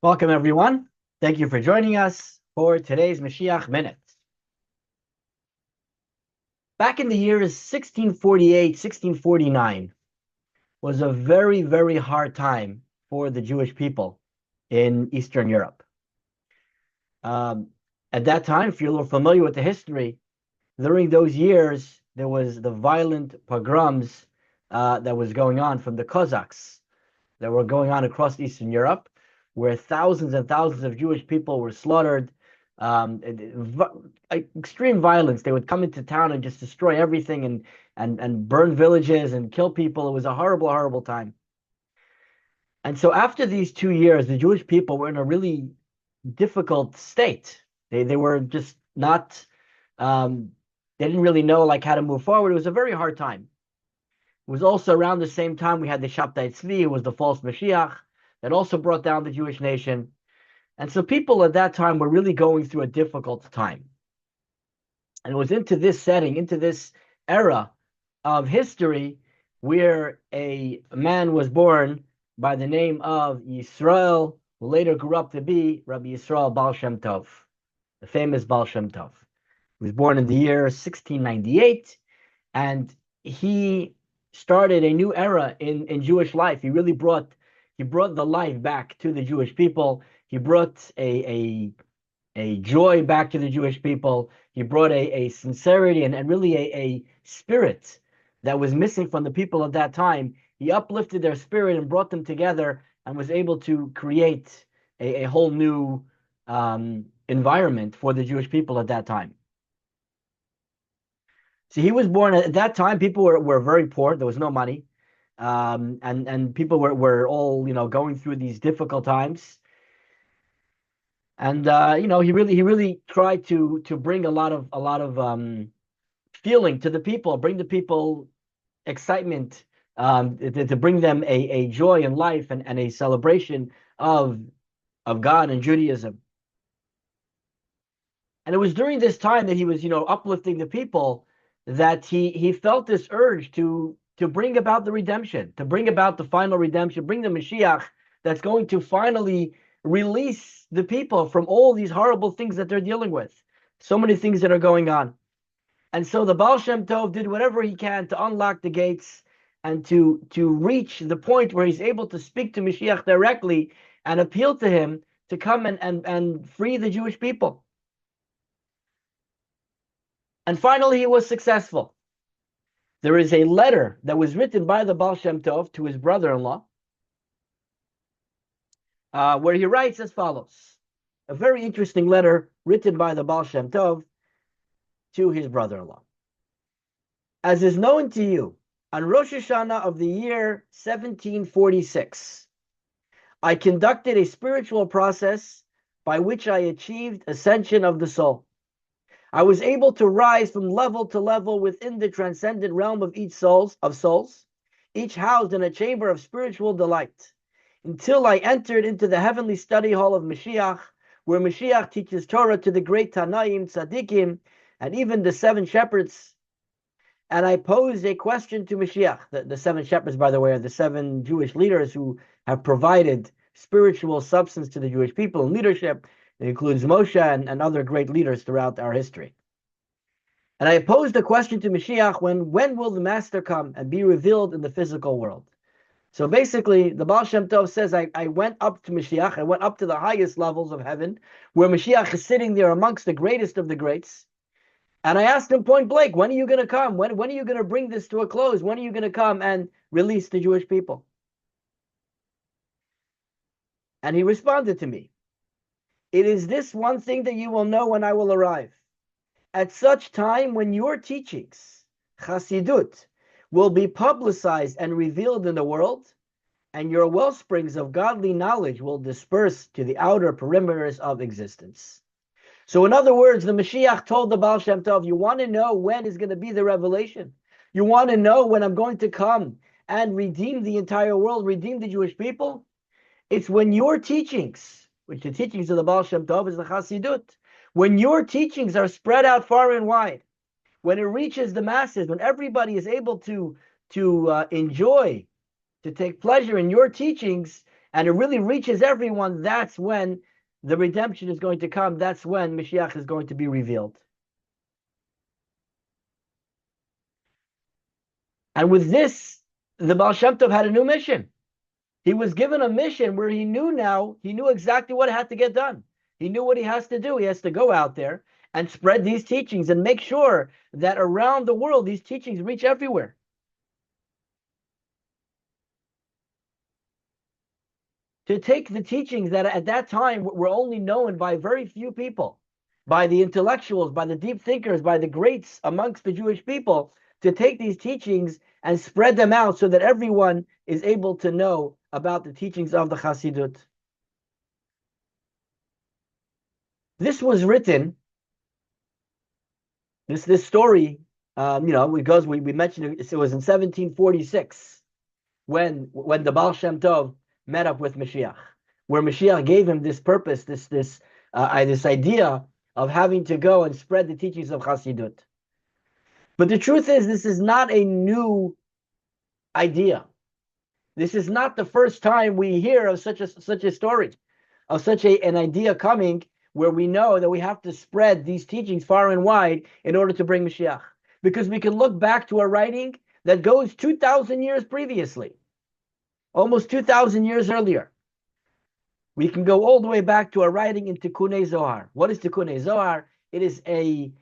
Welcome, everyone. Thank you for joining us for today's Moshiach Minute. Back in the years 1648, 1649 was a very, very hard time for the Jewish people in Eastern Europe. At that time, if you're a little familiar with the history, during those years, there was the violent pogroms that was going on from the Cossacks that were going on across Eastern Europe, where thousands and thousands of Jewish people were slaughtered. Extreme violence. They would come into town and just destroy everything and burn villages and kill people. It was a horrible, horrible time. And so after these 2 years, the Jewish people were in a really difficult state. They were just not, they didn't really know like how to move forward. It was a very hard time. It was also around the same time we had the Shabtai Tzvi, who was the false Mashiach, that also brought down the Jewish nation. And so people at that time were really going through a difficult time. And it was into this setting, into this era of history, where a man was born by the name of Yisrael, who later grew up to be Rabbi Yisrael Baal Shem Tov, the famous Baal Shem Tov. He was born in the year 1698, and he started a new era in Jewish life. He really brought the life back to the Jewish people. He brought a joy back to the Jewish people. He brought a sincerity and really a spirit that was missing from the people at that time. He uplifted their spirit and brought them together and was able to create a whole new environment for the Jewish people at that time. So he was born at that time. People were very poor. There was no money. And people were all, going through these difficult times. And he really tried to bring a lot of feeling to the people, bring the people excitement, to bring them a joy in life and a celebration of God and Judaism. And it was during this time that he was, uplifting the people, that he felt this urge to bring about the redemption, to bring about the final redemption, bring the Mashiach that's going to finally release the people from all these horrible things that they're dealing with. So many things that are going on. And so the Baal Shem Tov did whatever he can to unlock the gates and to reach the point where he's able to speak to Mashiach directly and appeal to him to come and free the Jewish people. And finally, he was successful. There is a letter that was written by the Baal Shem Tov to his brother-in-law, where he writes as follows. A very interesting letter written by the Baal Shem Tov to his brother-in-law. As is known to you, on Rosh Hashanah of the year 1746, I conducted a spiritual process by which I achieved ascension of the soul. I was able to rise from level to level within the transcendent realm of souls, each housed in a chamber of spiritual delight, until I entered into the heavenly study hall of Mashiach, where Mashiach teaches Torah to the great Tanaim, Tzaddikim, and even the 7 shepherds. And I posed a question to Mashiach. The 7 shepherds, by the way, are the 7 Jewish leaders who have provided spiritual substance to the Jewish people and leadership. It includes Moshe and other great leaders throughout our history. And I posed a question to Mashiach, when will the Master come and be revealed in the physical world? So basically, the Baal Shem Tov says, I went up to Mashiach, I went up to the highest levels of heaven, where Mashiach is sitting there amongst the greatest of the greats. And I asked him point blank, when are you going to come? When are you going to bring this to a close? When are you going to come and release the Jewish people? And he responded to me, it is this one thing that you will know when I will arrive. At such time when your teachings, Chassidut, will be publicized and revealed in the world, and your wellsprings of godly knowledge will disperse to the outer perimeters of existence. So in other words, the Mashiach told the Baal Shem Tov, you want to know when is going to be the revelation? You want to know when I'm going to come and redeem the entire world, redeem the Jewish people? It's when your teachings, which the teachings of the Baal Shem Tov is the Chassidut, when your teachings are spread out far and wide, when it reaches the masses, when everybody is able to enjoy, to take pleasure in your teachings, and it really reaches everyone, that's when the redemption is going to come. That's when Mashiach is going to be revealed. And with this, the Baal Shem Tov had a new mission. He was given a mission where he knew exactly what had to get done. He knew what he has to do. He has to go out there and spread these teachings and make sure that around the world, these teachings reach everywhere. To take the teachings that at that time were only known by very few people, by the intellectuals, by the deep thinkers, by the greats amongst the Jewish people, to take these teachings and spread them out so that everyone is able to know about the teachings of the Chassidut. This was written, this story, because we mentioned it was in 1746 when the Baal Shem Tov met up with Mashiach, where Mashiach gave him this purpose, this idea of having to go and spread the teachings of Chassidut. But the truth is, this is not a new idea. This is not the first time we hear of such a story, of such an idea coming, where we know that we have to spread these teachings far and wide in order to bring Mashiach. Because we can look back to a writing that goes 2,000 years previously, almost 2,000 years earlier. We can go all the way back to a writing in Tikkunei Zohar. What is Tikkunei Zohar? It is an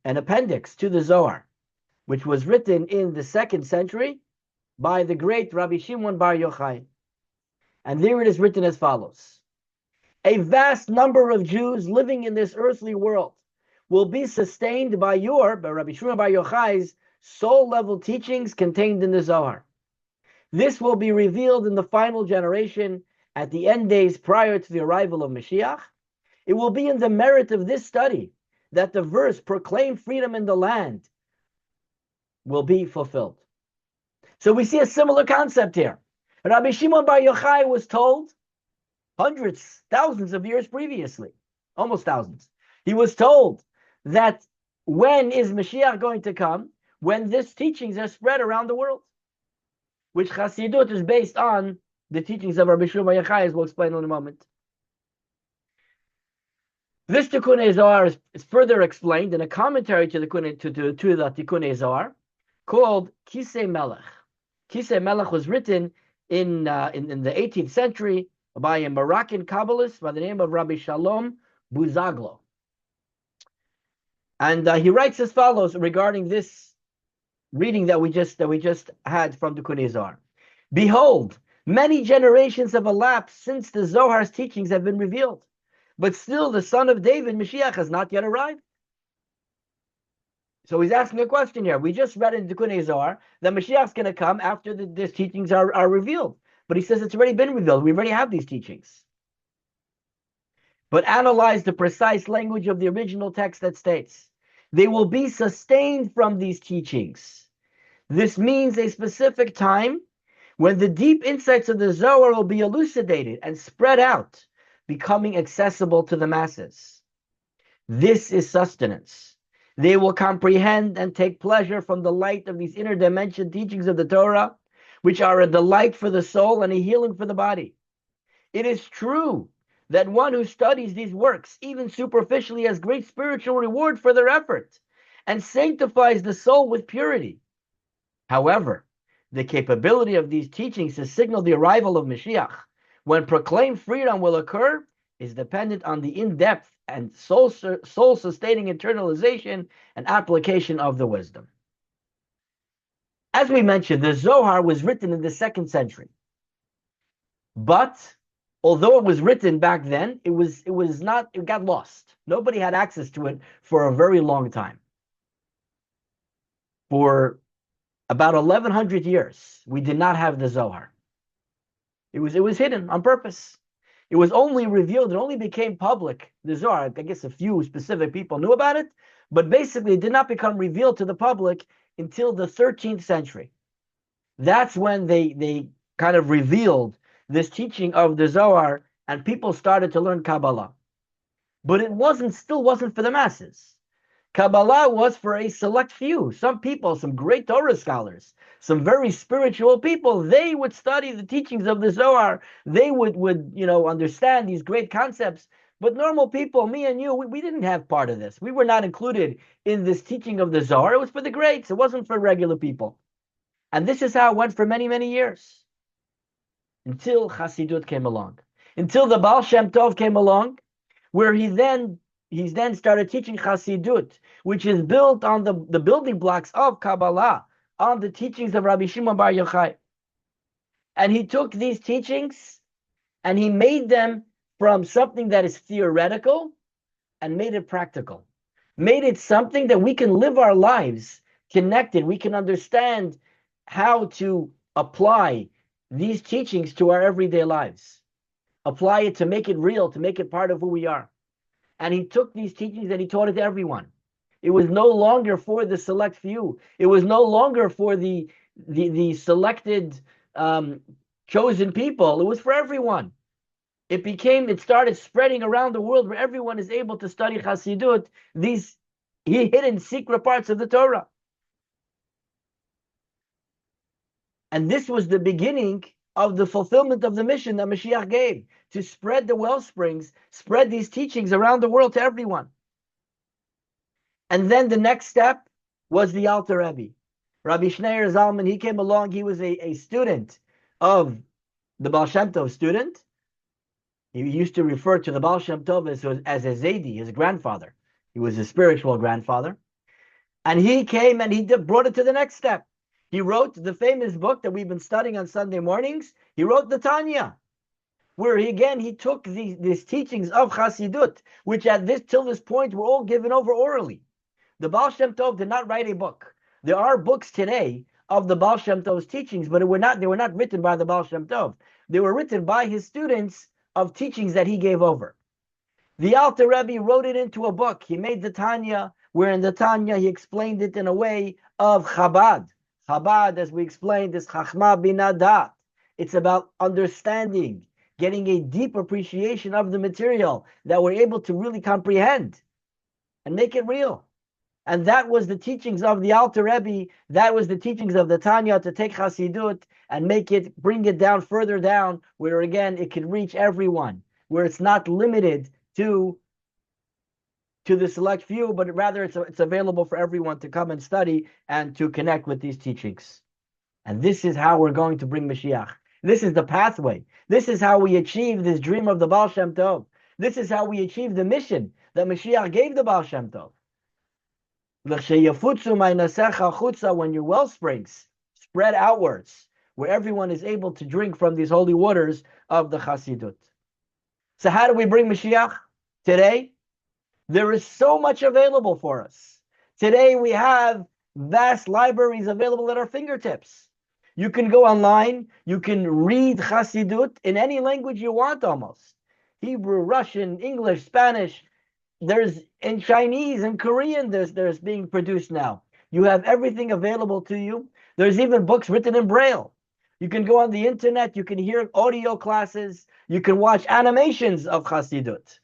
appendix to the Zohar, which was written in the 2nd century by the great Rabbi Shimon Bar Yochai. And there it is written as follows: a vast number of Jews living in this earthly world will be sustained by Rabbi Shimon Bar Yochai's soul-level teachings contained in the Zohar. This will be revealed in the final generation at the end days prior to the arrival of Mashiach. It will be in the merit of this study that the verse "proclaim freedom in the land" will be fulfilled. So we see a similar concept here. Rabbi Shimon Bar Yochai was told hundreds, thousands of years previously, almost thousands. He was told that when is Mashiach going to come? When these teachings are spread around the world, which Chassidut is based on the teachings of Rabbi Shimon Bar Yochai, as we'll explain in a moment. This Tikkunei Zohar is further explained in a commentary to the Tikkunei Zohar called Kisei Melech. Kisei Melech was written in the 18th century by a Moroccan Kabbalist by the name of Rabbi Shalom Buzaglo. And he writes as follows regarding this reading that we just had from the Tikkunei Zohar. Behold, many generations have elapsed since the Zohar's teachings have been revealed, but still the son of David, Mashiach, has not yet arrived. So he's asking a question here. We just read in the Tikkunei Zohar that Mashiach's going to come after these teachings are revealed. But he says it's already been revealed. We already have these teachings. But analyze the precise language of the original text that states, they will be sustained from these teachings. This means a specific time when the deep insights of the Zohar will be elucidated and spread out, becoming accessible to the masses. This is sustenance. They will comprehend and take pleasure from the light of these inner dimension teachings of the Torah, which are a delight for the soul and a healing for the body. It is true that one who studies these works, even superficially, has great spiritual reward for their effort and sanctifies the soul with purity. However, the capability of these teachings to signal the arrival of Mashiach, when proclaimed freedom will occur, is dependent on the in-depth and soul-sustaining internalization and application of the wisdom. As we mentioned, the Zohar was written in the 2nd century. But although it was written back then, it got lost. Nobody had access to it for a very long time. For about 1,100 years, we did not have the Zohar. It was hidden on purpose. It was only revealed, it only became public, the Zohar. I guess a few specific people knew about it, but basically it did not become revealed to the public until the 13th century. That's when they kind of revealed this teaching of the Zohar, and people started to learn Kabbalah. But it still wasn't for the masses. Kabbalah was for a select few, some people, some great Torah scholars, some very spiritual people. They would study the teachings of the Zohar. They would understand these great concepts. But normal people, me and you, we didn't have part of this. We were not included in this teaching of the Zohar. It was for the greats. It wasn't for regular people. And this is how it went for many, many years. Until Chassidut came along. Until the Baal Shem Tov came along, where he then started teaching Chassidut, which is built on the building blocks of Kabbalah, on the teachings of Rabbi Shimon Bar Yochai. And he took these teachings and he made them from something that is theoretical and made it practical. Made it something that we can live our lives connected. We can understand how to apply these teachings to our everyday lives. Apply it to make it real, to make it part of who we are. And he took these teachings and he taught it to everyone. It was no longer for the select few. It was no longer for the selected, chosen people. It was for everyone. It started spreading around the world where everyone is able to study Chassidut, these hidden secret parts of the Torah. And this was the beginning of the fulfillment of the mission that Mashiach gave, to spread the Wellsprings, spread these teachings around the world to everyone. And then the next step was the Alter Rebbe. Rabbi Schneur Zalman, he came along, he was a student of the Baal Shem Tov student. He used to refer to the Baal Shem Tov as a Zaidi, his grandfather. He was his spiritual grandfather. And he came and he brought it to the next step. He wrote the famous book that we've been studying on Sunday mornings. He wrote the Tanya, where he took these teachings of Chassidut, which till this point were all given over orally. The Baal Shem Tov did not write a book. There are books today of the Baal Shem Tov's teachings, but they were not written by the Baal Shem Tov. They were written by his students of teachings that he gave over. The Alter Rebbe wrote it into a book. He made the Tanya, where in the Tanya he explained it in a way of Chabad. Chabad, as we explained, is Chachma Bina Dat. It's about understanding, getting a deep appreciation of the material that we're able to really comprehend and make it real. And that was the teachings of the Alter Rebbe. That was the teachings of the Tanya, to take Chassidut and bring it down further down, where again it can reach everyone, where it's not limited to the select few, but rather it's available for everyone to come and study and to connect with these teachings. And this is how we're going to bring Mashiach. This is the pathway. This is how we achieve this dream of the Baal Shem Tov. This is how we achieve the mission that Mashiach gave the Baal Shem Tov. When your wellsprings spread outwards, where everyone is able to drink from these holy waters of the Chassidut. So how do we bring Mashiach today? There is so much available for us. Today we have vast libraries available at our fingertips. You can go online, you can read Chassidut in any language you want almost. Hebrew, Russian, English, Spanish. There's in Chinese and Korean, there's being produced now. You have everything available to you. There's even books written in Braille. You can go on the internet, you can hear audio classes, you can watch animations of Chassidut.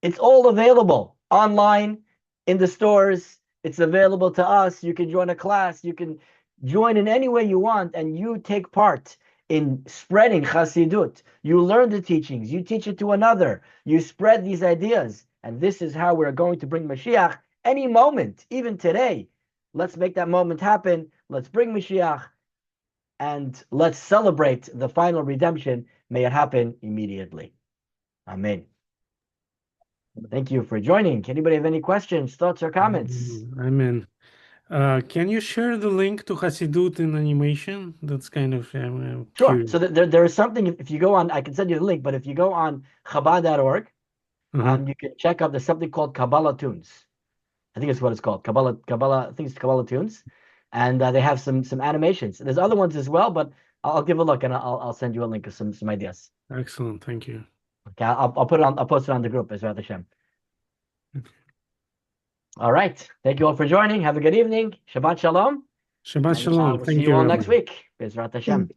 It's all available online, in the stores. It's available to us. You can join a class. You can join in any way you want, and you take part in spreading Chassidut. You learn the teachings. You teach it to another. You spread these ideas. And this is how we're going to bring Mashiach any moment, even today. Let's make that moment happen. Let's bring Mashiach, and let's celebrate the final redemption. May it happen immediately. Amen. Thank you for joining. Anybody have any questions, thoughts, or comments? Amen. Can you share the link to Chassidut in animation? That's kind of Sure. curious. So there is something, if you go on, I can send you the link, but if you go on Chabad.org, you can check out, there's something called Kabbalah Tunes. I think it's what it's called. Kabbalah, I think it's Kabbalah Tunes. And they have some animations. There's other ones as well, but I'll give a look and I'll send you a link of some ideas. Excellent, thank you. Okay, I'll post it on the group, Bezrat Hashem. All right. Thank you all for joining. Have a good evening. Shabbat Shalom. Shabbat Shalom. We'll Thank see you, you all Rabbi. next week. Bezrat Hashem.